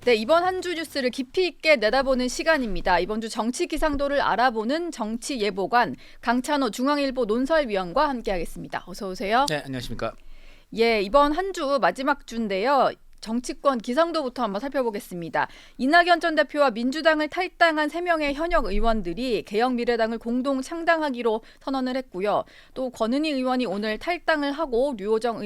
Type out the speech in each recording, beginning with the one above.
네, 이번 한 주 뉴스를 깊이 있게 내다보는 시간입니다. 이번 주 정치 기상도를 알아보는 정치 예보관 강찬호 중앙일보 논설위원과 함께하겠습니다. 어서 오세요. 네, 안녕하십니까. 예, 이번 한 주 마지막 주인데요. 정치권 기상도부터 한번 살펴보겠습니다. 이낙연 전 대표와 민주당을 탈당한 3명의 현역 의원들이 개혁미래당을 공동 창당하기로 선언을 했고요. 또 권은희 의원이 오늘 탈당을 하고 류호정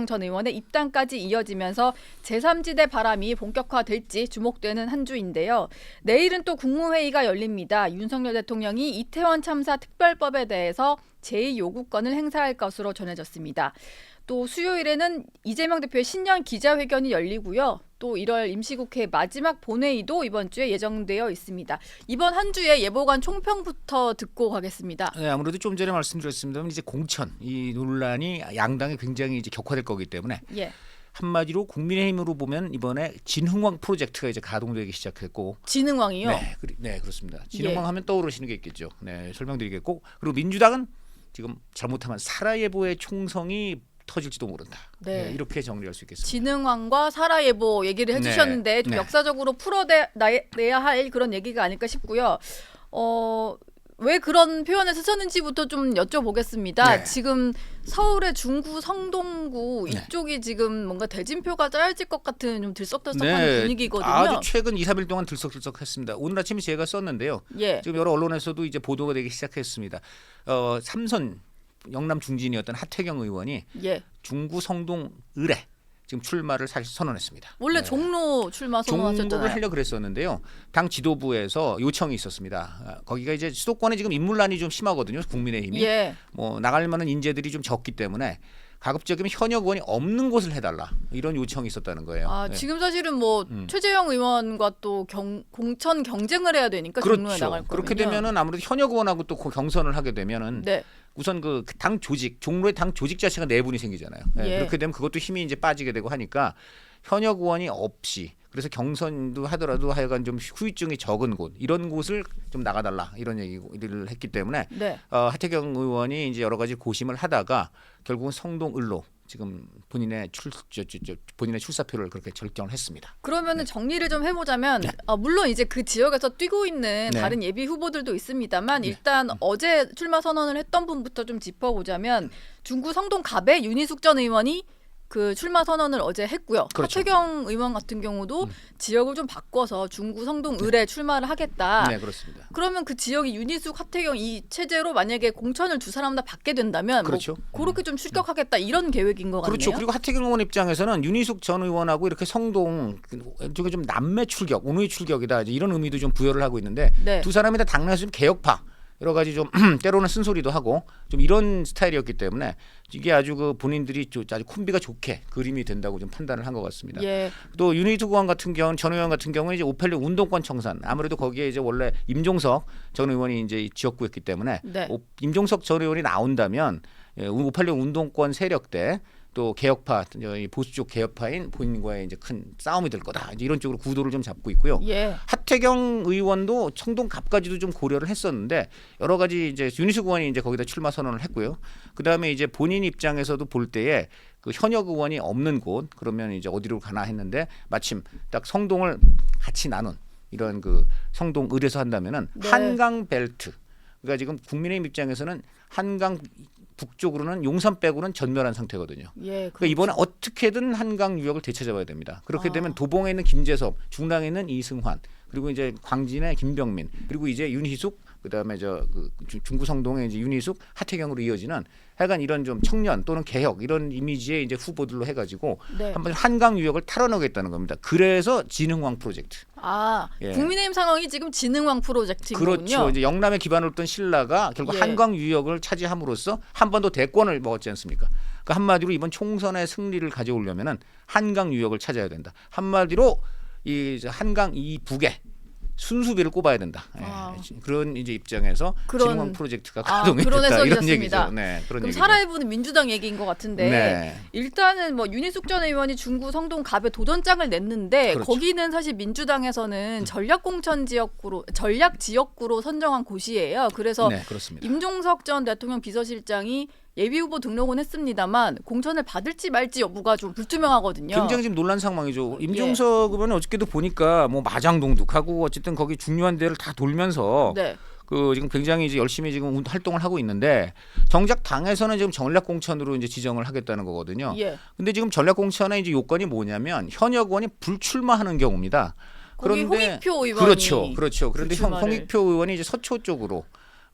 전 의원의 입당까지 이어지면서 제3지대 바람이 본격화될지 주목되는 한 주인데요. 내일은 또 국무회의가 열립니다. 윤석열 대통령이 이태원 참사 특별법에 대해서 제2요구권을 행사할 것으로 전해졌습니다. 또 수요일에는 이재명 대표의 신년 기자회견이 열리고요. 또 1월 임시국회 마지막 본회의도 이번 주에 예정되어 있습니다. 이번 한 주의 예보관 총평부터 듣고 가겠습니다. 네, 아무래도 좀 전에 말씀드렸습니다만 이제 공천 이 논란이 양당에 굉장히 이제 격화될 거기 때문에 예. 한마디로 국민의힘으로 보면 이번에 진흥왕 프로젝트가 이제 가동되기 시작했고. 진흥왕이요? 네, 그렇습니다. 진흥왕 하면 떠오르시는 게 있겠죠. 네, 설명드리겠고. 그리고 민주당은 지금 잘못하면 사라예보의 총성이 터질지도 모른다. 네. 네, 이렇게 정리할 수 있겠습니다. 진흥왕과 사라예보 얘기를 해주셨는데 좀 역사적으로 풀어내야 할 그런 얘기가 아닐까 싶고요. 왜 그런 표현을 쓰셨는지부터 좀 여쭤보겠습니다. 네. 지금 서울의 중구 성동구 이쪽이 지금 뭔가 대진표가 짜여질 것 같은 좀 들썩들썩한 분위기거든요. 아주 최근 2, 3일 동안 들썩들썩했습니다. 오늘 아침에 제가 썼는데요. 예. 지금 여러 언론에서도 이제 보도가 되기 시작했습니다. 삼선 영남 중진이었던 하태경 의원이 중구 성동 을에 지금 출마를 사실 선언했습니다. 원래 종로 출마 선언하셨잖아요. 종로를 하려고 그랬었는데요. 당 지도부에서 요청이 있었습니다. 거기가 이제 수도권에 지금 인물난이 좀 심하거든요. 국민의힘이 뭐 나갈 만한 인재들이 좀 적기 때문에 가급적이면 현역 의원이 없는 곳을 해달라 이런 요청이 있었다는 거예요. 지금 사실은 뭐 최재형 의원과 또 공천 경쟁을 해야 되니까 종로에 나갈 거면요. 그렇게 되면은 아무래도 현역 의원하고 또 경선을 하게 되면은 우선 그 당 조직 종로의 당 조직 자체가 내분이 생기잖아요. 그렇게 되면 그것도 힘이 이제 빠지게 되고 하니까 현역 의원이 없이 그래서 경선도 하더라도 하여간 좀 후유증이 적은 곳 이런 곳을 좀 나가달라 이런 얘기를 했기 때문에 하태경 의원이 이제 여러 가지 고심을 하다가 결국은 성동을로 지금 본인의 출사표를 그렇게 결정을 했습니다. 그러면은 정리를 좀 해보자면 물론 이제 그 지역에서 뛰고 있는 다른 예비 후보들도 있습니다만 일단 어제 출마 선언을 했던 분부터 좀 짚어보자면 중구 성동갑의 윤희숙 전 의원이 그 출마 선언을 어제 했고요. 하태경 의원 같은 경우도 지역을 좀 바꿔서 중구 성동 을에 출마를 하겠다. 네, 그렇습니다. 그러면 그 지역이 윤희숙, 하태경 이 체제로 만약에 공천을 두 사람 다 받게 된다면 뭐 그렇게 좀 출격하겠다 이런 계획인 것 같네요. 그렇죠. 그리고 하태경 의원 입장에서는 윤희숙 전 의원하고 이렇게 성동 쪽에 좀 남매 출격, 운의 출격이다 이런 의미도 좀 부여를 하고 있는데 두 사람이 다 당내에서 좀 개혁파. 여러 가지 좀 때로는 쓴소리도 하고 좀 이런 스타일이었기 때문에 이게 아주 그 본인들이 아주 콤비가 좋게 그림이 된다고 좀 판단을 한 것 같습니다. 또 윤희숙 의원 같은 경우는 전 의원 같은 경우는 이제 586 운동권 청산 아무래도 거기에 이제 원래 임종석 전 의원이 이제 지역구였기 때문에 임종석 전 의원이 나온다면 586 운동권 세력대 또 개혁파, 보수 쪽 개혁파인 본인과의 이제 큰 싸움이 될 거다. 이제 이런 쪽으로 구도를 좀 잡고 있고요. 하태경 의원도 청동갑까지도 좀 고려를 했었는데 여러 가지 이제 윤희숙 의원이 이제 거기다 출마 선언을 했고요. 그 다음에 이제 본인 입장에서도 볼 때에 그 현역 의원이 없는 곳 그러면 이제 어디로 가나 했는데 마침 딱 성동을 같이 나눈 이런 그 성동 을에서 한다면은 한강 벨트. 그러니까 지금 국민의힘 입장에서는 한강 북쪽으로는 용산 빼고는 전멸한 상태거든요. 그러니까 이번에 어떻게든 한강 유역을 되찾아봐야 됩니다. 그렇게 되면 도봉에 있는 김재섭, 중랑에 있는 이승환, 그리고 이제 광진의 김병민, 그리고 이제 윤희숙, 그다음에 중구 성동의 이제 윤희숙, 하태경으로 이어지는 하여간 이런 좀 청년 또는 개혁 이런 이미지의 이제 후보들로 해가지고 한번 한강 유역을 탈환하겠다는 겁니다. 그래서 진흥왕 프로젝트. 국민의힘 상황이 지금 진흥왕 프로젝트이군요. 그렇죠. 이제 영남에 기반을 둔 신라가 결국 한강 유역을 차지함으로써 한반도 대권을 먹었지 않습니까? 그러니까 한마디로 이번 총선의 승리를 가져오려면은 한강 유역을 찾아야 된다. 한마디로 이 한강 이 북에 순수비를 꼽아야 된다. 그런 이제 입장에서 진흥왕 프로젝트가 가동이 됐다 이런 얘기죠. 그럼 살아있는 민주당 얘기인 것 같은데 일단은 뭐 윤희숙 전 의원이 중구 성동갑에 도전장을 냈는데 거기는 사실 민주당에서는 전략 지역구로 선정한 곳이에요. 그래서 임종석 전 대통령 비서실장이 예비 후보 등록은 했습니다만 공천을 받을지 말지 여부가 좀 불투명하거든요. 굉장히 지금 논란 상황이죠. 임종석 의원은 어저께도 보니까 뭐 마장동둑하고 어쨌든 거기 중요한 데를 다 돌면서 네. 그 지금 굉장히 이제 열심히 지금 활동을 하고 있는데 정작 당에서는 지금 전략 공천으로 이제 지정을 하겠다는 거거든요. 예. 근데 지금 전략 공천의 이제 요건이 뭐냐면 현역 의원이 불출마하는 경우입니다. 거기 홍익표 의원이 그렇죠. 그런데 홍익표 의원이 이제 서초 쪽으로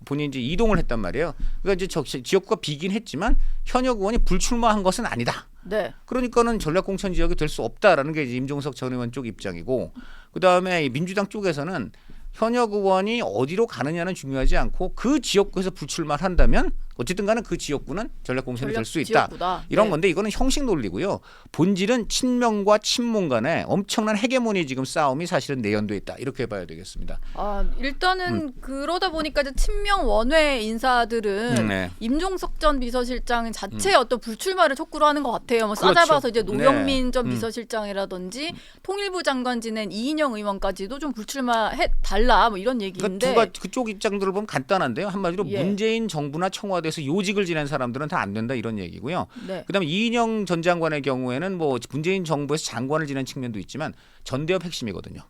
본인이 이제 이동을 했단 말이에요. 그러니까 이제 지역구가 비긴 했지만 현역 의원이 불출마한 것은 아니다. 네. 그러니까는 전략 공천 지역이 될 수 없다라는 게 이제 임종석 전 의원 쪽 입장이고, 그 다음에 민주당 쪽에서는 현역 의원이 어디로 가느냐는 중요하지 않고 그 지역구에서 불출마를 한다면 어쨌든 간에 그 지역구는 전략 공천이 될 수 있다. 지역구다. 이런 네. 건데 이거는 형식 논리고요. 본질은 친명과 친문 간에 엄청난 헤게모니 지금 싸움이 사실은 내연돼 있다. 이렇게 봐야 되겠습니다. 일단은 그러다 보니까 이제 친명 원외 인사들은 네. 임종석 전 비서실장 자체의 어떤 불출마를 촉구로 하는 것 같아요. 뭐 그렇죠. 싸잡아서 이제 노영민 네. 전 비서실장이라든지 통일부 장관 지낸 이인영 의원까지도 좀 불출마해 달라 뭐 이런 얘기인데. 그러니까 그쪽 입장들을 보면 간단한데요. 한마디로 예. 문재인 정부나 청와대에서 요직을 지낸 사람들은 다 안 된다 이런 얘기고요. 네. 그다음에 이인영 전 장관의 경우에는 뭐 문재인 정부에서 장관을 지낸 측면도 있지만 전대협 핵심이거든요.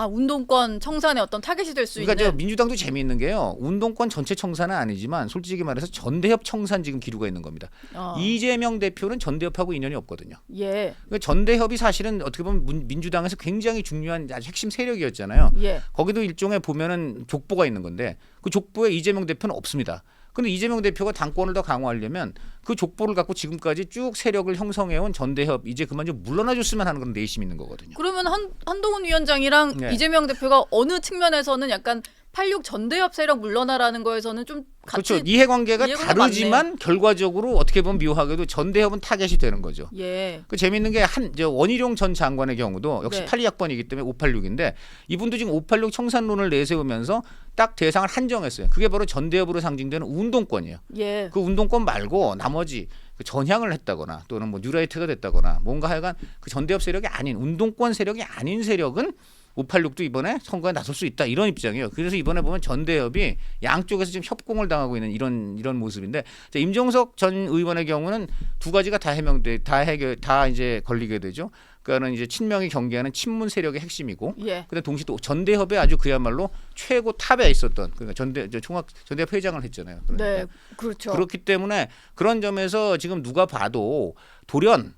운동권 청산의 어떤 타겟이 될 수 그러니까 저 있는. 민주당도 재미있는 게요. 운동권 전체 청산은 아니지만 솔직히 말해서 전대협 청산 지금 기류가 있는 겁니다. 이재명 대표는 전대협하고 인연이 없거든요. 예. 그러니까 전대협이 사실은 어떻게 보면 민주당에서 굉장히 중요한 아주 핵심 세력이었잖아요. 예. 거기도 일종의 보면은 족보가 있는 건데 그 족보에 이재명 대표는 없습니다. 근데 이재명 대표가 당권을 더 강화하려면 그 족보를 갖고 지금까지 쭉 세력을 형성해온 전대협 이제 그만 좀 물러나줬으면 하는 그런 내심이 있는 거거든요. 그러면 한동훈 위원장이랑 네. 이재명 대표가 어느 측면에서는 약간 86 전대협 세력 물러나라는 거에서는 좀 같이 그렇죠. 이해관계가 이해가 다르지만 맞네요. 결과적으로 어떻게 보면 묘하게도 전대협은 타겟이 되는 거죠. 예. 그 재밌는 게 원희룡 전 장관의 경우도 역시 네. 82학번이기 때문에 586인데 이분도 지금 586 청산론을 내세우면서 딱 대상을 한정했어요. 그게 바로 전대협으로 상징되는 운동권이에요. 예. 그 운동권 말고 나머지 그 전향을 했다거나 또는 뭐 뉴라이트가 됐다거나 뭔가 하여간 그 전대협 세력이 아닌 운동권 세력이 아닌 세력은 586도 이번에 선거에 나설 수 있다 이런 입장이에요. 그래서 이번에 보면 전대협이 양쪽에서 지금 협공을 당하고 있는 이런 모습인데 임종석 전 의원의 경우는 두 가지가 다 이제 걸리게 되죠. 그러니까는 이제 친명이 경계하는 친문 세력의 핵심이고, 예. 근데 동시에 또 전대협에 아주 그야말로 최고 탑에 있었던 그러니까 전대협 회장을 했잖아요. 그러니까. 네. 그렇죠. 그렇기 때문에 그런 점에서 지금 누가 봐도 돌연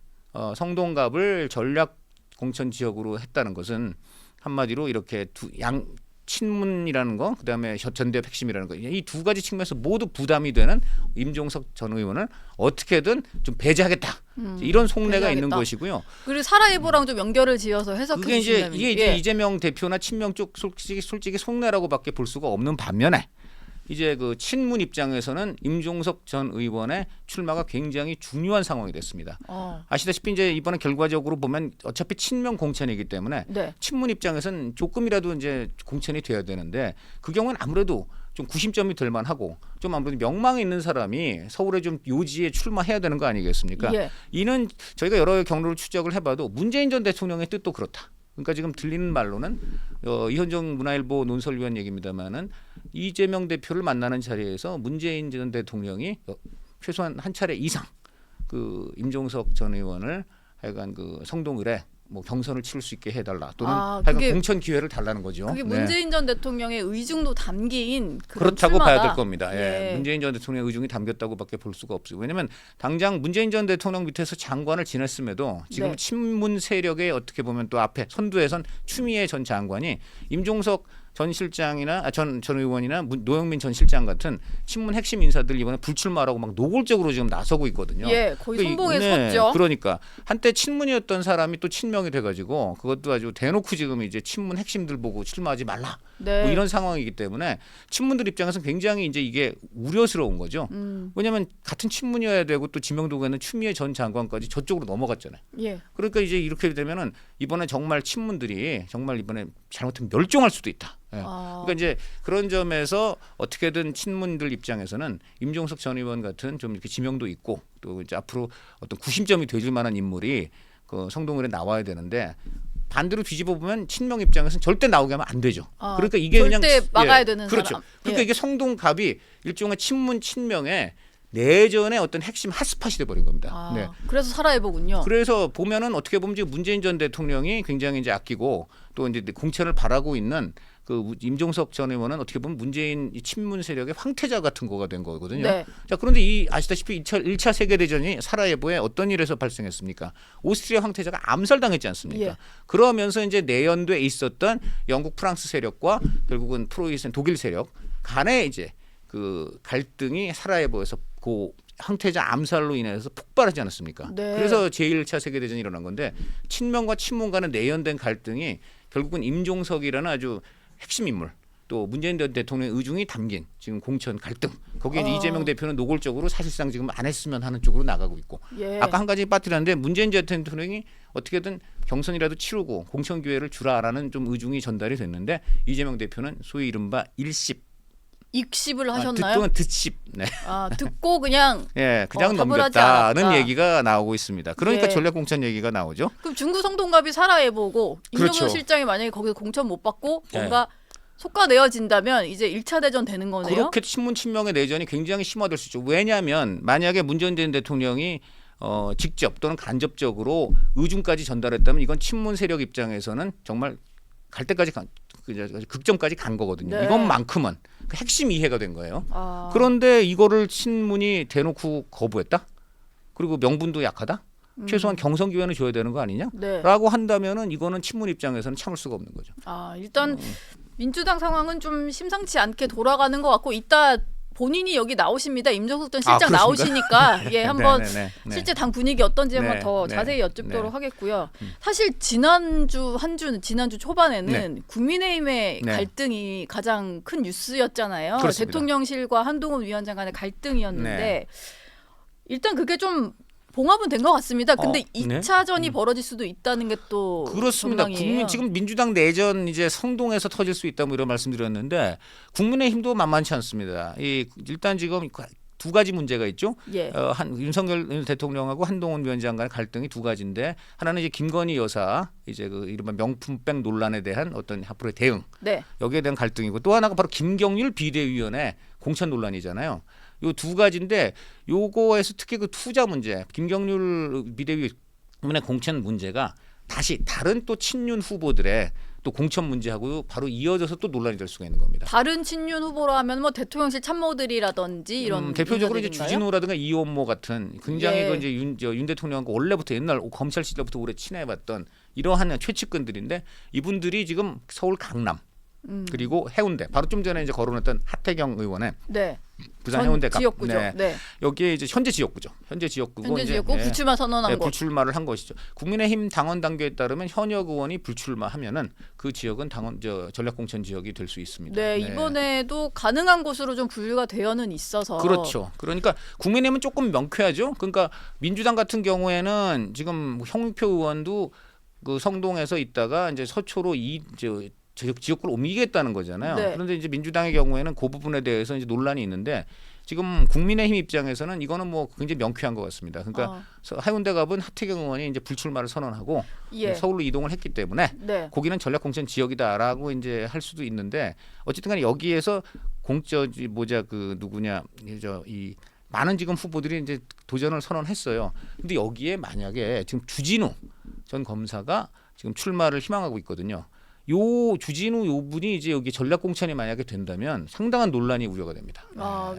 성동갑을 전략 공천 지역으로 했다는 것은 한마디로 이렇게 양 친문이라는 거, 그다음에 전대협 핵심이라는 거, 이 두 가지 측면에서 모두 부담이 되는 임종석 전 의원을 어떻게든 좀 배제하겠다. 이런 속내가 배제하겠다. 있는 것이고요. 그리고 사라예보랑 좀 연결을 지어서 해석해 그게 주시면 이제 이게 이재명 대표나 친명 쪽 솔직히 속내라고밖에 볼 수가 없는 반면에 이제 그 친문 입장에서는 임종석 전 의원의 출마가 굉장히 중요한 상황이 됐습니다. 아시다시피 이제 이번에 결과적으로 보면 어차피 친명 공천이기 때문에 네. 친문 입장에서는 조금이라도 이제 공천이 돼야 되는데 그 경우는 아무래도 좀 구심점이 될 만하고 좀 아무래도 명망이 있는 사람이 서울에 좀 요지에 출마해야 되는 거 아니겠습니까? 예. 이는 저희가 여러 경로를 추적을 해봐도 문재인 전 대통령의 뜻도 그렇다. 그러니까 지금 들리는 말로는 이현정 문화일보 논설위원 얘기입니다만은 이재명 대표를 만나는 자리에서 문재인 전 대통령이 최소한 한 차례 이상 그 임종석 전 의원을 하여간 그 성동을에 뭐 경선을 치를 수 있게 해달라 또는 하여간 공천 기회를 달라는 거죠. 그게 문재인 전 대통령의 의중도 담긴 그렇다고 출마다. 봐야 될 겁니다. 예. 문재인 전 대통령의 의중이 담겼다고밖에 볼 수가 없어요. 왜냐하면 당장 문재인 전 대통령 밑에서 장관을 지냈음에도 지금 네. 친문 세력의 어떻게 보면 또 앞에 선두에선 추미애 전 장관이 임종석 전 실장이나 전 의원이나 노영민 전 실장 같은 친문 핵심 인사들 이번에 불출마라고 막 노골적으로 지금 나서고 있거든요. 예, 거의 그러니까 선봉에 섰죠. 그러니까 한때 친문이었던 사람이 또 친명이 돼가지고 그것도 아주 대놓고 지금 이제 친문 핵심들 보고 출마하지 말라. 네. 뭐 이런 상황이기 때문에 친문들 입장에서는 굉장히 이제 이게 우려스러운 거죠. 왜냐하면 같은 친문이어야 되고 또 지명도가 있는 추미애 전 장관까지 저쪽으로 넘어갔잖아요. 예. 그러니까 이제 이렇게 되면은 이번에 정말 친문들이 정말 이번에 잘못하면 멸종할 수도 있다. 예. 그러니까 이제 그런 점에서 어떻게든 친문들 입장에서는 임종석 전 의원 같은 좀 이렇게 지명도 있고 또 이제 앞으로 어떤 구심점이 되줄 만한 인물이 그 성동을에 나와야 되는데 반대로 뒤집어 보면 친명 입장에서는 절대 나오게 하면 안 되죠. 그러니까 이게 절대 그냥 막아야 되는 그렇죠. 사람. 그러니까 예. 이게 성동갑이 일종의 친문 친명의 내전의 어떤 핵심 핫스팟이 돼버린 겁니다. 아, 네. 그래서 살아해보군요. 그래서 보면은 어떻게 보면 지금 문재인 전 대통령이 굉장히 이제 아끼고 또 이제 공천을 바라고 있는 그 임종석 전 의원은 어떻게 보면 문재인 친문 세력의 황태자 같은 거가 된 거거든요. 네. 자, 그런데 이 아시다시피 1차 세계대전이 사라예보에 어떤 일에서 발생했습니까? 오스트리아 황태자가 암살당했지 않습니까? 예. 그러면서 이제 내연돼 있었던 영국 프랑스 세력과 결국은 프로이센 독일 세력 간의 이제 그 갈등이 사라예보에서 그 황태자 암살로 인해서 폭발하지 않았습니까? 네. 그래서 제1차 세계대전이 일어난 건데 친명과 친문 간의 내연된 갈등이 결국은 임종석이라는 아주 핵심 인물 또 문재인 대통령의 의중이 담긴 지금 공천 갈등 거기에 이제 이재명 대표는 노골적으로 사실상 지금 안 했으면 하는 쪽으로 나가고 있고 예. 아까 한 가지 빠뜨렸는데 문재인 대통령이 어떻게든 경선이라도 치르고 공천 기회를 주라라는 좀 의중이 전달이 됐는데 이재명 대표는 소위 이른바 일십 익십을 하셨나요? 듣고는 듣십 네. 아, 듣고 그냥 예, 그냥 답을 하지 넘겼다는 않았다. 얘기가 나오고 있습니다. 그러니까 예. 전략 공천 얘기가 나오죠. 그럼 중구 성동갑이 살아해보고 임종석 그렇죠. 실장이 만약에 거기서 공천 못 받고 예. 뭔가 속가내어진다면 이제 1차 대전 되는 거네요. 그렇게 친문 친명의 내전이 굉장히 심화될 수 있죠. 왜냐하면 만약에 문재인 대통령이 직접 또는 간접적으로 의중까지 전달했다면 이건 친문 세력 입장에서는 정말 갈 때까지 극점까지 간 거거든요. 네. 이것만큼은 그 핵심 이해가 된 거예요. 아, 그런데 이거를 친문이 대놓고 거부했다? 그리고 명분도 약하다? 최소한 경선 기회는 줘야 되는 거 아니냐? 네. 라고 한다면은 이거는 친문 입장에서는 참을 수가 없는 거죠. 아, 일단 민주당 상황은 좀 심상치 않게 돌아가는 것 같고 이따 본인이 여기 나오십니다. 임종석 전 실장 그렇습니까? 나오시니까 예, 한번 네. 실제 당 분위기 어떤지 한번 네, 더 네, 자세히 여쭙도록 네. 하겠고요. 사실 지난주 초반에는 국민의힘의 네. 갈등이 가장 큰 뉴스였잖아요. 그렇습니다. 대통령실과 한동훈 위원장 간의 갈등이었는데 네. 일단 그게 좀 봉합은 된 것 같습니다. 근데 네. 2차전이 벌어질 수도 있다는 게 또 그렇습니다. 전망이에요. 지금 민주당 내전 이제 성동에서 터질 수 있다 뭐 이런 말씀드렸는데 국민의힘도 만만치 않습니다. 일단 지금 두 가지 문제가 있죠. 예. 윤석열 대통령하고 한동훈 위원장 간의 갈등이 두 가지인데 하나는 이제 김건희 여사 이제 그 이른바 명품백 논란에 대한 어떤 앞으로의 대응 네. 여기에 대한 갈등이고 또 하나가 바로 김경률 비대위원회 공천 논란이잖아요. 요 두 가지인데 요거에서 특히 그 투자 문제, 김경률 비대위원회 공천 문제가 다시 다른 또 친윤 후보들의 또 공천 문제하고 바로 이어져서 또 논란이 될 수가 있는 겁니다. 다른 친윤 후보로 하면 뭐 대통령실 참모들이라든지 이런 대표적으로 이제 인사들인가요? 주진우라든가 이원모 같은 굉장히 예. 그 이제 윤 대통령과 원래부터 옛날 검찰 시절부터 오래 친해봤던 이러한 최측근들인데 이분들이 지금 서울 강남 그리고 해운대 바로 좀 전에 이제 거론했던 하태경 의원의 네. 부산 해운대 지역구죠. 네. 여기에 이제 현재 지역구죠. 현재 지역구고 현재 이제, 지역구 불출마 선언한 곳. 불출마를 한 것이죠. 국민의힘 당원 단계에 따르면 현역 의원이 불출마하면은 그 지역은 전략 공천 지역이 될 수 있습니다. 네, 이번에도 가능한 곳으로 좀 분류가 되어는 있어서. 그렇죠. 그러니까 국민의힘은 조금 명쾌하죠. 그러니까 민주당 같은 경우에는 지금 홍익표 의원도 그 성동에서 있다가 이제 서초로 지역구를 옮기겠다는 거잖아요. 네. 그런데 이제 민주당의 경우에는 그 부분에 대해서 이제 논란이 있는데 지금 국민의힘 입장에서는 이거는 뭐 굉장히 명쾌한 것 같습니다. 그러니까 해운대 갑은 하태경 의원이 이제 불출마를 선언하고 예. 서울로 이동을 했기 때문에 네. 거기는 전략 공천 지역이다라고 이제 할 수도 있는데 어쨌든간에 여기에서 이 많은 지금 후보들이 이제 도전을 선언했어요. 근데 여기에 만약에 지금 주진우 전 검사가 지금 출마를 희망하고 있거든요. 요 주진우 요 분이 이제 여기 전략 공천이 만약에 된다면 상당한 논란이 우려가 됩니다.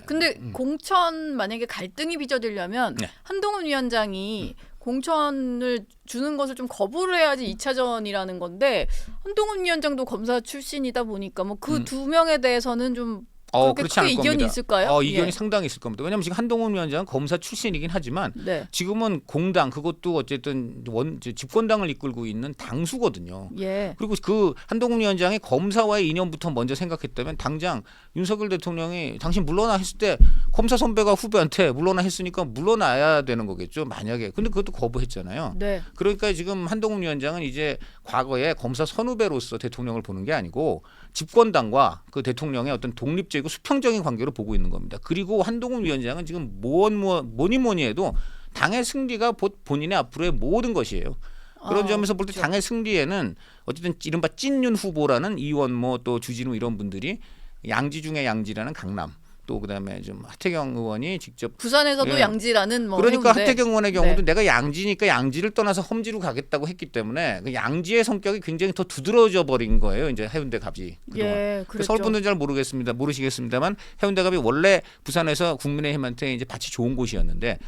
근데 공천 만약에 갈등이 빚어지려면 네. 한동훈 위원장이 공천을 주는 것을 좀 거부를 해야지 2차전이라는 건데 한동훈 위원장도 검사 출신이다 보니까 뭐 그 두 명에 대해서는 좀 그렇게 그렇지 크게 않을 이견이 겁니다. 있을까요? 이견이 예. 상당히 있을 겁니다. 왜냐하면 지금 한동훈 위원장은 검사 출신이긴 하지만 네. 지금은 공당 그것도 어쨌든 집권당을 이끌고 있는 당수거든요. 예. 그리고 그 한동훈 위원장이 검사와의 인연부터 먼저 생각했다면 당장 윤석열 대통령이 당신 물러나 했을 때 검사 선배가 후배한테 물러나 했으니까 물러나야 되는 거겠죠. 만약에. 근데 그것도 거부했잖아요. 네. 그러니까 지금 한동훈 위원장은 이제 과거에 검사 선후배로서 대통령을 보는 게 아니고 집권당과 그 대통령의 어떤 독립적이고 수평적인 관계로 보고 있는 겁니다. 그리고 한동훈 위원장은 지금 뭐니 해도 당의 승리가 본인의 앞으로의 모든 것이에요. 그런 점에서 볼 때 그렇죠. 당의 승리에는 어쨌든 이른바 찐윤 후보라는 이원모 또 주진우 이런 분들이 양지 중에 양지라는 강남 또 그다음에 좀 하태경 의원이 직접 부산에서도 예. 양지라는 뭐 그러니까 해운대. 하태경 의원의 경우도 네. 내가 양지니까 양지를 떠나서 험지로 가겠다고 했기 때문에 그 양지의 성격이 굉장히 더 두드러져 버린 거예요. 이제 해운대 갑이 그동안. 예, 그렇죠. 서울 분들은 잘 모르시겠습니다만 해운대 갑이 원래 부산에서 국민의힘한테 이제 밭이 좋은 곳이었는데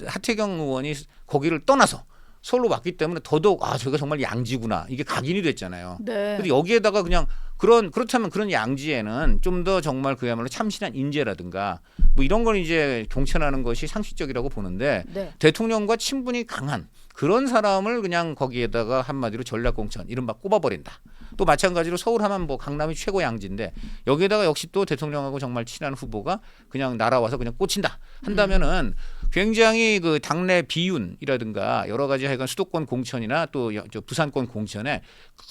하태경 의원이 거기를 떠나서 서울로 왔기 때문에 더더욱 저희가 정말 양지구나 이게 각인이 됐잖아요. 네. 근데 여기에다가 그냥 그렇다면 그런 양지에는 좀 더 정말 그야말로 참신한 인재라든가 뭐 이런 걸 이제 경천하는 것이 상식적이라고 보는데 네. 대통령과 친분이 강한 그런 사람을 그냥 거기에다가 한마디로 전략공천 이른바 꼽아버린다. 또 마찬가지로 서울하면 뭐 강남이 최고 양지인데 여기에다가 역시 또 대통령하고 정말 친한 후보가 그냥 날아와서 그냥 꽂힌다 한다면은 굉장히 그 당내 비윤이라든가 여러 가지 하여간 수도권 공천이나 또 부산권 공천에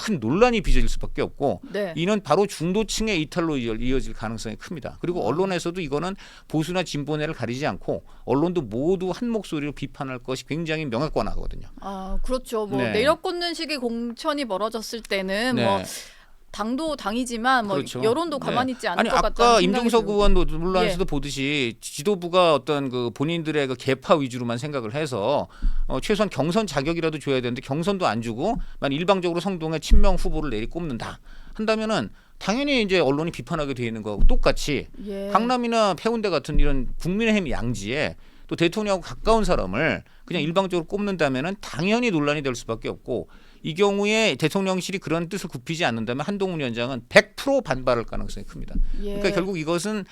큰 논란이 빚어질 수밖에 없고 네. 이는 바로 중도층의 이탈로 이어질 가능성이 큽니다. 그리고 언론에서도 이거는 보수나 진보내를 가리지 않고 언론도 모두 한 목소리로 비판할 것이 굉장히 명확관하거든요. 아, 그렇죠. 뭐 네. 내력 꽂는 식의 공천이 벌어졌을 때는 네. 뭐 당도 당이지만 뭐 그렇죠. 여론도 가만히 있지 않을 아니 것 같다는 아까 생각이 임종석 들고. 의원도 논란에서도 보듯이 지도부가 어떤 그 본인들의 그 계파 위주로만 생각을 해서 최소한 경선 자격이라도 줘야 되는데 경선도 안 주고 만 일방적으로 성동에 친명 후보를 내리 꼽는다 한다면은 당연히 이제 언론이 비판하게 돼 있는 거하고 똑같이 예. 강남이나 해운대 같은 이런 국민의힘 양지에 또 대통령하고 가까운 사람을 그냥 일방적으로 꼽는다면은 당연히 논란이 될 수밖에 없고 이 경우에 대통령실이 그런 뜻을 굽히지 않는다면 한동훈 위원장은 100% 반발할 가능성이 큽니다. 예. 그러니까 결국 이것은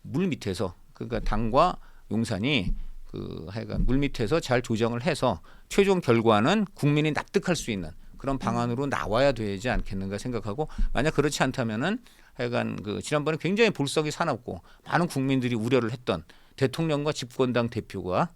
물 밑에서 그러니까 당과 용산이 그 하여간 물 밑에서 잘 조정을 해서 최종 결과는 국민이 납득할 수 있는 그런 방안으로 나와야 되지 않겠는가 생각하고 만약 그렇지 않다면은 하여간 그 지난번에 굉장히 볼성이 사납고 많은 국민들이 우려를 했던 대통령과 집권당 대표가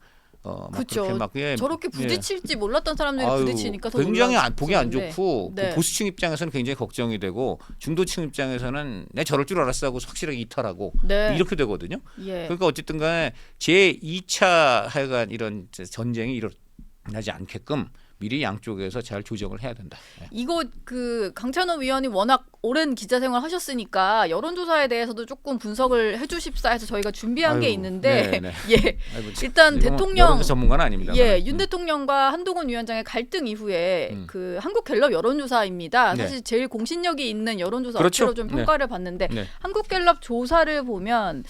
막 그렇죠. 그렇게 막 저렇게 부딪힐지 몰랐던 사람들이 아유, 부딪히니까 더 굉장히 놀라웠을 보기 안 텐데. 좋고 네. 그 보수층 입장에서는 굉장히 걱정이 되고 중도층 입장에서는 내 저럴 줄 알았어 하고 확실하게 이탈하고 네. 이렇게 되거든요. 예. 그러니까 어쨌든 간에 제2차 하여간 이런 전쟁이 일어나지 않게끔 미리 양쪽에서 잘 조정을 해야 된다. 네. 이거 그 강찬호 위원이 워낙 오랜 기자 생활 하셨으니까 여론조사에 대해서도 조금 분석을 해주십사 해서 저희가 준비한 게 아유, 있는데 네네. 예 아이고, 참, 일단 이건 대통령 여론조사 전문가는 아닙니다. 예, 윤 대통령과 한동훈 위원장의 갈등 이후에 그 한국갤럽 여론조사입니다. 네. 사실 제일 공신력이 있는 여론조사 그렇죠. 업체로 좀 평가를 봤는데 네. 한국갤럽 조사를 보면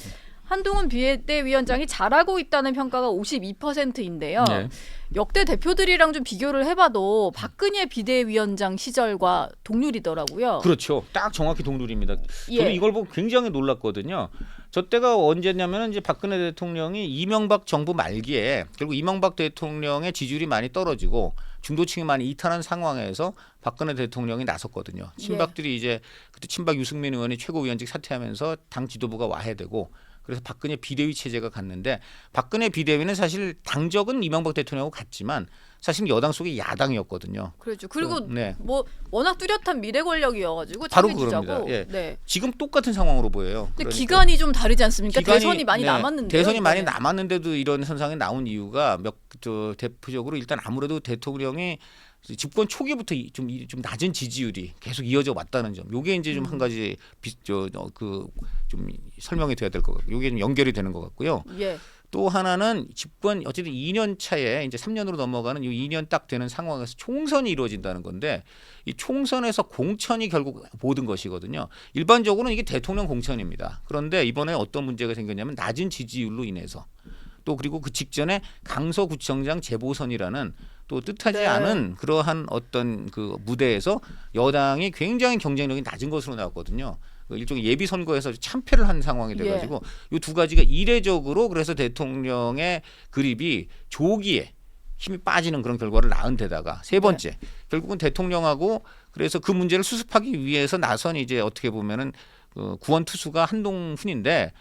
한동훈 비대위원장이 잘하고 있다는 평가가 52%인데요. 네. 역대 대표들이랑 좀 비교를 해봐도 박근혜 비대위원장 시절과 동률이더라고요. 그렇죠. 딱 정확히 동률입니다. 예. 저도 이걸 보고 굉장히 놀랐거든요. 저 때가 언제냐면 이제 박근혜 대통령이 이명박 정부 말기에 결국 이명박 대통령의 지지율이 많이 떨어지고 중도층이 많이 이탈한 상황에서 박근혜 대통령이 나섰거든요. 친박들이 이제 그때 친박 유승민 의원이 최고위원직 사퇴하면서 당 지도부가 와해되고 그래서 박근혜 비대위 체제가 갔는데 박근혜 비대위는 사실 당적은 이명박 대통령하고 같지만 사실 여당 속의 야당이었거든요. 그렇죠. 그리고 네. 뭐 워낙 뚜렷한 미래 권력이어가지고 바로 차기주자고. 그겁니다. 예. 네. 지금 똑같은 상황으로 보여요. 근데 그러니까 기간이 좀 다르지 않습니까? 기간이, 대선이 많이 네, 남았는데. 대선이 많이 남았는데도 이런 현상이 나온 이유가 대표적으로 일단 아무래도 대통령이 집권 초기부터 좀 낮은 지지율이 계속 이어져 왔다는 점. 요게 이제 좀 한 가지 좀 설명이 돼야 될 것 같고, 요게 좀 연결이 되는 것 같고요. 예. 또 하나는 집권 어쨌든 2년 차에 이제 3년으로 넘어가는 이 2년 딱 되는 상황에서 총선이 이루어진다는 건데 이 총선에서 공천이 결국 모든 것이거든요. 일반적으로는 이게 대통령 공천입니다. 그런데 이번에 어떤 문제가 생겼냐면 낮은 지지율로 인해서 또 그리고 그 직전에 강서구청장 재보선이라는 또 뜻하지 네. 않은 그러한 어떤 그 무대에서 여당이 굉장히 경쟁력이 낮은 것으로 나왔거든요. 일종의 예비 선거에서 참패를 한 상황이 돼가지고 이 두 가지가 이례적으로 그래서 대통령의 그립이 조기에 힘이 빠지는 그런 결과를 낳은 데다가 세 번째 결국은 대통령하고 그래서 그 문제를 수습하기 위해서 나선 이제 어떻게 보면은 구원 투수가 한동훈인데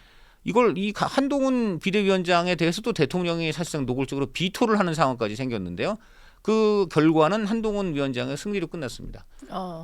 이걸 이 한동훈 비대위원장에 대해서도 대통령이 사실상 노골적으로 비토를 하는 상황까지 생겼는데요. 그 결과는 한동훈 위원장의 승리로 끝났습니다.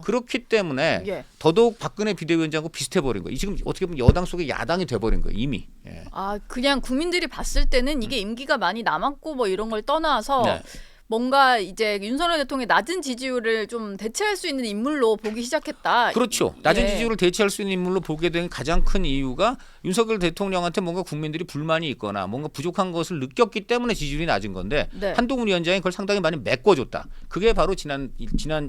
그렇기 때문에 예. 더더욱 박근혜 비대위원장하고 비슷해버린 거예요. 지금 어떻게 보면 여당 속의 야당이 돼버린 거예요. 이미. 예. 그냥 국민들이 봤을 때는 이게 임기가 많이 남았고 뭐 이런 걸 떠나서 네. 뭔가 이제 윤석열 대통령의 낮은 지지율을 좀 대체할 수 있는 인물로 보기 시작했다. 그렇죠. 낮은 지지율을 대체할 수 있는 인물로 보게 된 가장 큰 이유가 윤석열 대통령한테 뭔가 국민들이 불만이 있거나 뭔가 부족한 것을 느꼈기 때문에 지지율이 낮은 건데 네. 한동훈 위원장이 그걸 상당히 많이 메꿔줬다. 그게 바로 지난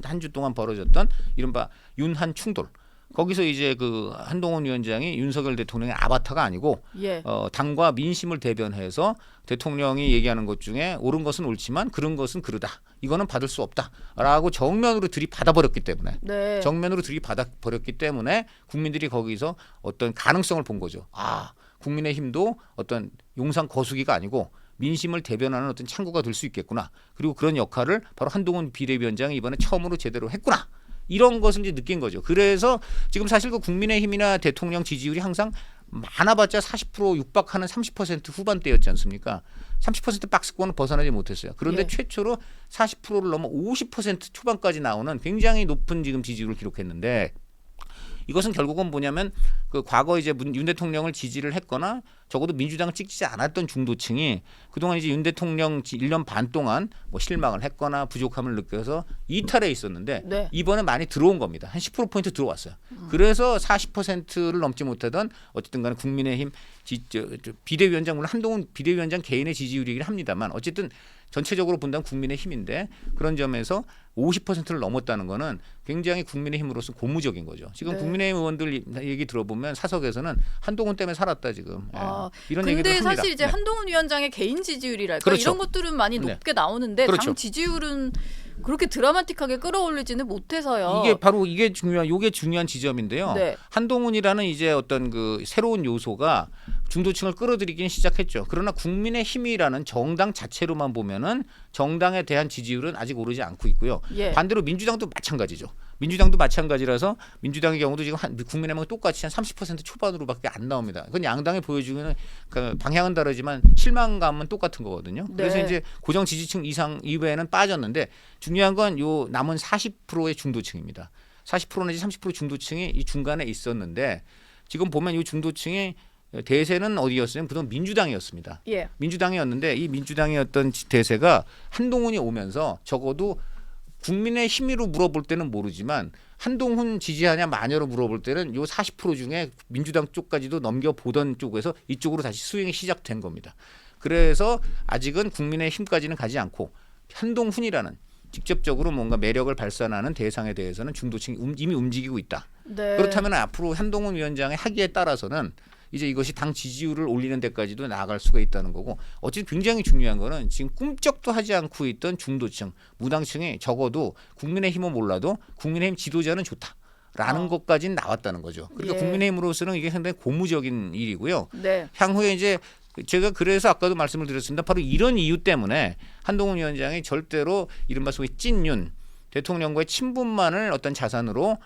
한 주 동안 벌어졌던 이른바 윤한 충돌. 거기서 이제 그 한동훈 위원장이 윤석열 대통령의 아바타가 아니고 예. 당과 민심을 대변해서 대통령이 얘기하는 것 중에 옳은 것은 옳지만 그런 것은 그르다. 이거는 받을 수 없다라고 정면으로 들이받아 버렸기 때문에 네. 정면으로 들이받아 버렸기 때문에 국민들이 거기서 어떤 가능성을 본 거죠. 아, 국민의힘도 어떤 용산 거수기가 아니고 민심을 대변하는 어떤 창구가 될 수 있겠구나. 그리고 그런 역할을 바로 한동훈 비대위원장이 이번에 처음으로 제대로 했구나. 이런 것을 이제 느낀 거죠. 그래서 지금 사실 그 국민의힘이나 대통령 지지율이 항상 많아봤자 40% 육박하는 30% 후반대였지 않습니까? 30% 박스권은 벗어나지 못했어요. 그런데 예. 최초로 40%를 넘어 50% 초반까지 나오는 굉장히 높은 지금 지지율을 기록했는데 이것은 결국은 뭐냐면 그 과거 이제 윤 대통령을 지지를 했거나 적어도 민주당을 찍지 않았던 중도층이 그동안 이제 윤 대통령 1년 반 동안 뭐 실망을 했거나 부족함을 느껴서 이탈해 있었는데 네. 이번에 많이 들어온 겁니다. 한 10%포인트 들어왔어요. 그래서 40%를 넘지 못하던 어쨌든 간에 국민의힘 비대위원장 물론 한동훈 비대위원장 개인의 지지율이긴 합니다만 어쨌든 전체적으로 본다면 국민의힘인데 그런 점에서 50%를 넘었다는 거는 굉장히 국민의힘으로서 고무적인 거죠. 지금 네. 국민의힘 의원들 얘기 들어보면 사석에서는 한동훈 때문에 살았다 지금. 이런 얘기를 근데 합니다. 사실 이제 네. 한동훈 위원장의 개인 지지율이랄까 그렇죠. 이런 것들은 많이 네. 높게 나오는데 그렇죠. 당 지지율은 그렇게 드라마틱하게 끌어올리지는 못해서요. 이게 바로 이게 중요한 지점인데요. 네. 한동훈이라는 이제 어떤 그 새로운 요소가 중도층을 끌어들이긴 시작했죠. 그러나 국민의힘이라는 정당 자체로만 보면은 정당에 대한 지지율은 아직 오르지 않고 있고요. 예. 반대로 민주당도 마찬가지죠. 민주당도 마찬가지라서 민주당의 경우도 지금 국민의힘은 똑같이 한 30% 초반으로밖에 안 나옵니다. 그건 양당이 보여주는 그 방향은 다르지만 실망감은 똑같은 거거든요. 그래서 네. 이제 고정 지지층 이상 이외에는 빠졌는데 중요한 건 요 남은 40%의 중도층입니다. 40% 내지 30% 중도층이 이 중간에 있었는데 지금 보면 이 중도층이 대세는 어디였어요? 그동안 민주당이었습니다. 예. 민주당이었는데 이 민주당의 어떤 대세가 한동훈이 오면서 적어도 국민의 힘으로 물어볼 때는 모르지만 한동훈 지지하냐 마냐로 물어볼 때는 요 40% 중에 민주당 쪽까지도 넘겨보던 쪽에서 이쪽으로 다시 스윙이 시작된 겁니다. 그래서 아직은 국민의 힘까지는 가지 않고 한동훈이라는 직접적으로 뭔가 매력을 발산하는 대상에 대해서는 중도층이 이미 움직이고 있다. 네. 그렇다면 앞으로 한동훈 위원장의 하기에 따라서는 이제 이것이 당 지지율을 올리는 데까지도 나아갈 수가 있다는 거고 어쨌든 굉장히 중요한 거는 지금 꿈쩍도 하지 않고 있던 중도층, 무당층이 적어도 국민의힘은 몰라도 국민의힘 지도자는 좋다라는 것까지는 나왔다는 거죠. 그러니까 예. 국민의힘으로서는 이게 상당히 고무적인 일이고요. 네. 향후에 이제 제가 그래서 아까도 말씀을 드렸습니다. 바로 이런 이유 때문에 한동훈 위원장이 절대로 이른바 소위 찐윤 대통령과의 친분만을 어떤 자산으로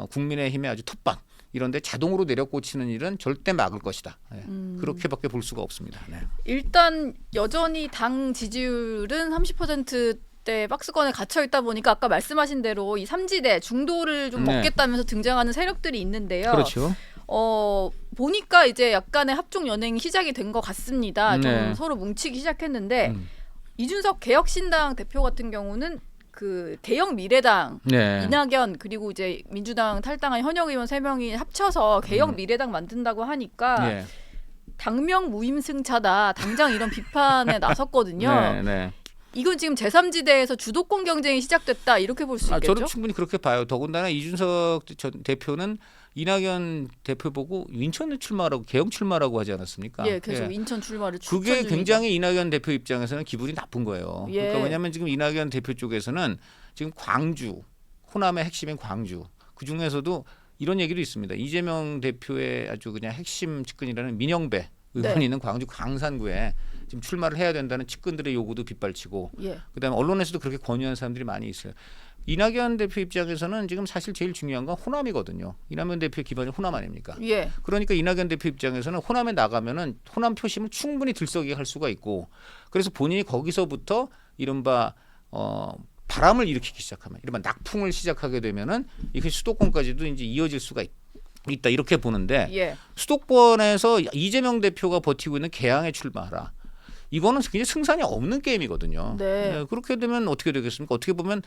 국민의힘의 아주 톱밥 이런데 자동으로 내려꽂히는 일은 절대 막을 것이다. 네. 그렇게밖에 볼 수가 없습니다. 네. 일단 여전히 당 지지율은 30%대 박스권에 갇혀 있다 보니까 아까 말씀하신 대로 이 삼지대 중도를 좀 네. 먹겠다면서 등장하는 세력들이 있는데요. 그렇죠. 보니까 이제 약간의 합종 연행이 시작이 된 것 같습니다. 좀 네. 서로 뭉치기 시작했는데 이준석 개혁신당 대표 같은 경우는 그 개혁 미래당 네. 이낙연 그리고 이제 민주당 탈당한 현역 의원 3명이 합쳐서 개혁 미래당 만든다고 하니까 네. 당명 무임승차다. 당장 이런 비판에 나섰거든요. 네. 네. 이건 지금 제3지대에서 주도권 경쟁이 시작됐다. 이렇게 볼 수 있겠죠? 저는 충분히 그렇게 봐요. 더군다나 이준석 전 대표는 이낙연 대표 보고 인천에 출마라고 개혁 출마라고 하지 않았습니까? 예, 계속 인천 출마를 추천 그게 중이죠. 굉장히 이낙연 대표 입장에서는 기분이 나쁜 거예요. 예. 그러니까 왜냐하면 지금 이낙연 대표 쪽에서는 지금 광주, 호남의 핵심인 광주 그 중에서도 이런 얘기도 있습니다. 이재명 대표의 아주 그냥 핵심 측근이라는 민영배 의원이 네. 있는 광주 광산구에 지금 출마를 해야 된다는 측근들의 요구도 빗발치고 예. 그다음에 언론에서도 그렇게 권유하는 사람들이 많이 있어요. 이낙연 대표 입장에서는 지금 사실 제일 중요한 건 호남이거든요. 이낙연 대표의 기반이 호남 아닙니까? 예. 그러니까 이낙연 대표 입장에서는 호남에 나가면은 호남 표심을 충분히 들썩이게 할 수가 있고 그래서 본인이 거기서부터 이른바 바람을 일으키기 시작하면 이른바 낙풍을 시작하게 되면은 이게 수도권까지도 이제 이어질 수가 있다 이렇게 보는데 예. 수도권에서 이재명 대표가 버티고 있는 개항에 출마하라. 이거는 굉장히 승산이 없는 게임이거든요. 네. 그렇게 되면 어떻게 되겠습니까? 어떻게 보면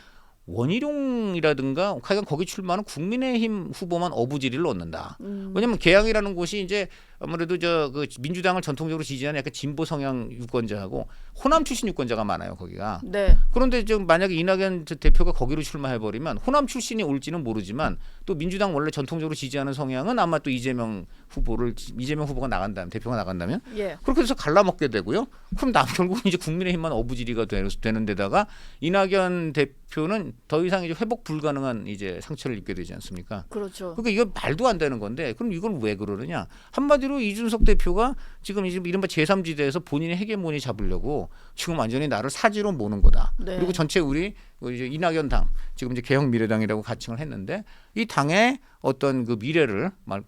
원희룡이라든가 하여간 거기 출마하는 국민의힘 후보만 어부지리를 얻는다. 왜냐하면 개항이라는 곳이 이제 아무래도 그 민주당을 전통적으로 지지하는 약간 진보 성향 유권자하고 호남 출신 유권자가 많아요 거기가. 네. 그런데 지금 만약에 이낙연 대표가 거기로 출마해버리면 호남 출신이 올지는 모르지만 또 민주당 원래 전통적으로 지지하는 성향은 아마 또 이재명 후보가 나간다면 대표가 나간다면 예. 그렇게 해서 갈라먹게 되고요. 그럼 결국은 이제 국민의힘만 어부지리가 되는 데다가 이낙연 대표는 더 이상 이제 회복 불가능한 이제 상처를 입게 되지 않습니까? 그렇죠. 그러니까 이거 말도 안 되는 건데 그럼 이걸 왜 그러느냐? 한마디로 이준석 대표가 지금 이른바 제3지대에서 본인의 헤게모니 잡으려고 지금 완전히 나를 사지로 모는 거다. 네. 그리고 전체 우리 이제 이낙연 당 지금 이제 개혁미래당이라고 가칭을 했는데 이 당의 어떤 그 미래를 말로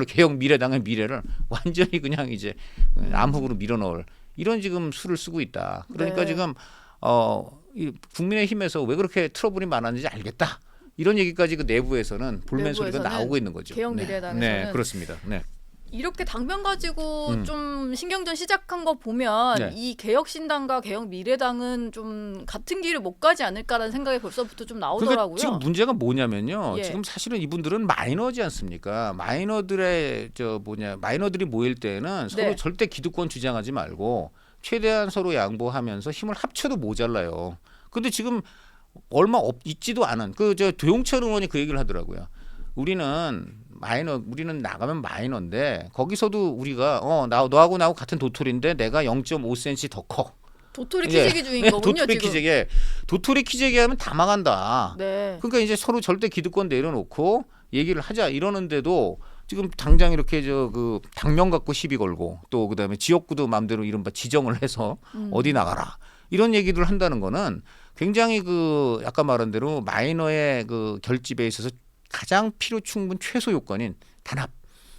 개혁미래당의 미래를 완전히 그냥 이제 암흑으로 밀어넣을 이런 지금 수를 쓰고 있다. 그러니까 네. 지금 이 국민의힘에서 왜 그렇게 트러블이 많았는지 알겠다. 이런 얘기까지 그 내부에서는 볼멘 소리가 나오고 있는 거죠. 개혁미래당에서는 네, 그렇습니다. 네. 이렇게 당면 가지고 좀 신경전 시작한 거 보면 네. 이 개혁신당과 개혁미래당은 좀 같은 길을 못 가지 않을까라는 생각이 벌써부터 좀 나오더라고요. 그러니까 지금 문제가 뭐냐면요. 예. 지금 사실은 이분들은 마이너지 않습니까? 마이너들이 모일 때는 서로 네. 절대 기득권 주장하지 말고 최대한 서로 양보하면서 힘을 합쳐도 모자라요. 근데 지금 얼마 있지도 않은 도용철 의원이 그 얘기를 하더라고요. 우리는 나가면 마이너인데 거기서도 우리가 너하고 나하고 같은 도토리인데 내가 0.5cm 더 커. 도토리 키재기 중인 거군요. 도토리 지금. 키재기. 도토리 키재기 하면 다 망한다. 네. 그러니까 이제 서로 절대 기득권 내려놓고 얘기를 하자 이러는데도 지금 당장 이렇게 그 당명 갖고 시비 걸고 또 그다음에 지역구도 마음대로 이른바 지정을 해서 어디 나가라 이런 얘기를 한다는 거는 굉장히 그 아까 말한 대로 마이너의 그 결집에 있어서 가장 필요 충분 최소 요건인 단합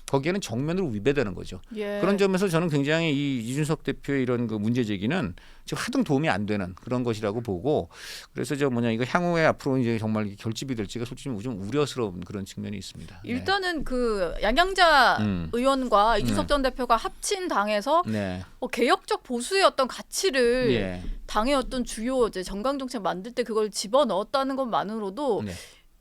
거기에는 정면으로 위배되는 거죠. 예. 그런 점에서 저는 굉장히 이 이준석 대표의 이런 그 문제 제기는 지금 하등 도움이 안 되는 그런 것이라고 보고 그래서 이거 향후에 앞으로 이제 정말 결집이 될지가 솔직히 좀 우려스러운 그런 측면이 있습니다. 일단은 그 양양자 의원과 이준석 네. 전 대표가 합친 당에서 네. 개혁적 보수의 어떤 가치를 예. 당의 어떤 주요 이제 정강 정책 만들 때 그걸 집어 넣었다는 것만으로도 네.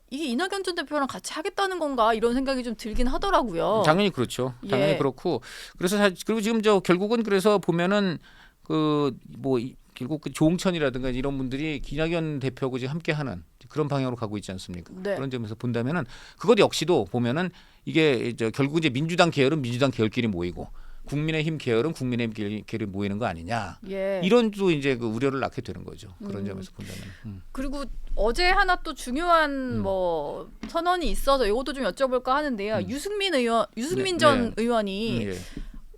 이게 이낙연 전 대표랑 같이 하겠다는 건가 이런 생각이 좀 들긴 하더라고요. 당연히 그렇죠. 당연히 예. 그렇고 그래서 그리고 지금 결국은 그래서 보면은 결국 그 조홍천이라든가 이런 분들이 이낙연 대표하고 지금 함께하는 그런 방향으로 가고 있지 않습니까? 네. 그런 점에서 본다면은 그것 역시도 보면은 이게 결국 이제 민주당 계열은 민주당 계열끼리 모이고 국민의힘 계열은 국민의힘 계열이 모이는 거 아니냐 예. 이런 또 이제 그 우려를 낳게 되는 거죠. 그런 점에서 본다면. 그리고 어제 하나 또 중요한 뭐 선언이 있어서 이것도 좀 여쭤볼까 하는데요. 유승민 전 의원이 예.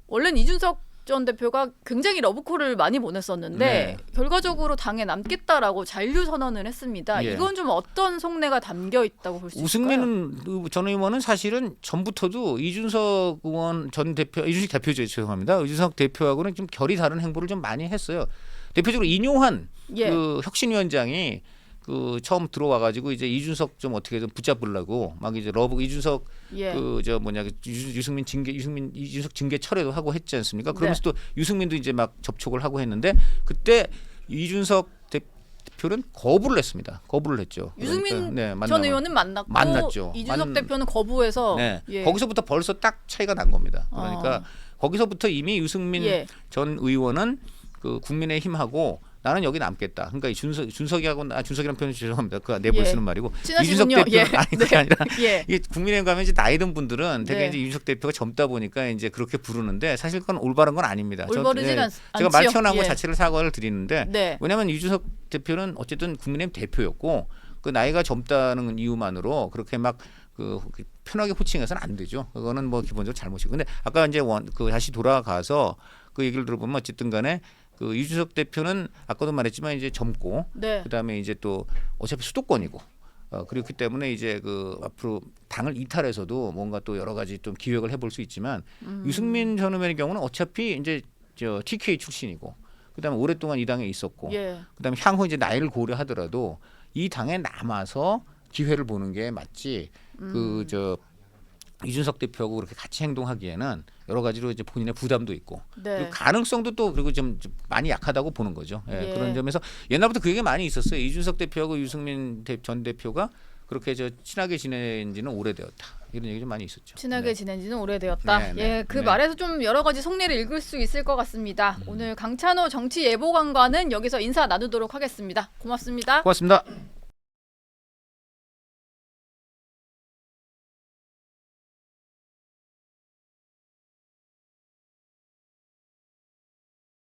원래는 이준석 전 대표가 굉장히 러브콜을 많이 보냈었는데 네. 결과적으로 당에 남겠다라고 잔류 선언을 했습니다. 예. 이건 좀 어떤 속내가 담겨 있다고 볼 수 있을까요? 우승민 전 의원은 사실은 전부터도 이준석 의원 전 대표, 이준석 대표죠, 죄송합니다. 이준석 대표하고는 좀 결이 다른 행보를 좀 많이 했어요. 대표적으로 인용한 예. 그 혁신위원장이 그 처음 들어와가지고 이제 이준석 좀 어떻게 좀 붙잡으려고 막 이제 이준석 예. 유승민 이준석 징계 철회도 하고 했지 않습니까? 그러면서 네. 또 유승민도 이제 막 접촉을 하고 했는데 그때 이준석 대표는 거부를 했습니다. 거부를 했죠. 유승민 그러니까, 전 의원은 만났죠. 이준석 대표는 거부해서 네. 예. 거기서부터 벌써 딱 차이가 난 겁니다. 그러니까 거기서부터 이미 유승민 예. 전 의원은 그 국민의힘하고 나는 여기 남겠다. 그러니까 준석이라는 표현 죄송합니다. 그 내부에 쓰는 말이고 이준석 친하시군요. 대표는 아니 그게 아니라 예. 이게 국민의힘 가면 이제 나이 든 분들은 되게 네. 이제 이준석 대표가 젊다 보니까 이제 그렇게 부르는데 사실 그건 올바른 건 아닙니다. 올바르진 않지요. 제가 말 튀어나온 것 예. 자체를 사과를 드리는데 네. 왜냐하면 이준석 대표는 어쨌든 국민의힘 대표였고 그 나이가 젊다는 이유만으로 그렇게 막 그 편하게 호칭해서는 안 되죠. 그거는 뭐 기본적으로 잘못이고. 근데 아까 이제 다시 돌아가서 그 얘기를 들어보면 어쨌든 간에 그 이준석 대표는 아까도 말했지만 이제 젊고 네. 그다음에 이제 또 어차피 수도권이고 그렇기 때문에 이제 그 앞으로 당을 이탈해서도 뭔가 또 여러 가지 좀 기획을 해볼 수 있지만 유승민 전 의원의 경우는 어차피 이제 TK 출신이고 그다음에 오랫동안 이 당에 있었고 예. 그다음에 향후 이제 나이를 고려하더라도 이 당에 남아서 기회를 보는 게 맞지 이준석 대표하고 그렇게 같이 행동하기에는 여러 가지로 이제 본인의 부담도 있고 네. 그리고 가능성도 또 그리고 좀 많이 약하다고 보는 거죠. 예, 예. 그런 점에서 옛날부터 그 얘기 많이 있었어요. 이준석 대표하고 유승민 전 대표가 그렇게 친하게 지낸 지는 오래되었다. 이런 얘기 좀 많이 있었죠. 친하게 네. 지낸 지는 오래되었다. 네, 네, 예, 그 네. 말에서 좀 여러 가지 속내를 읽을 수 있을 것 같습니다. 오늘 강찬호 정치예보관과는 여기서 인사 나누도록 하겠습니다. 고맙습니다. 고맙습니다.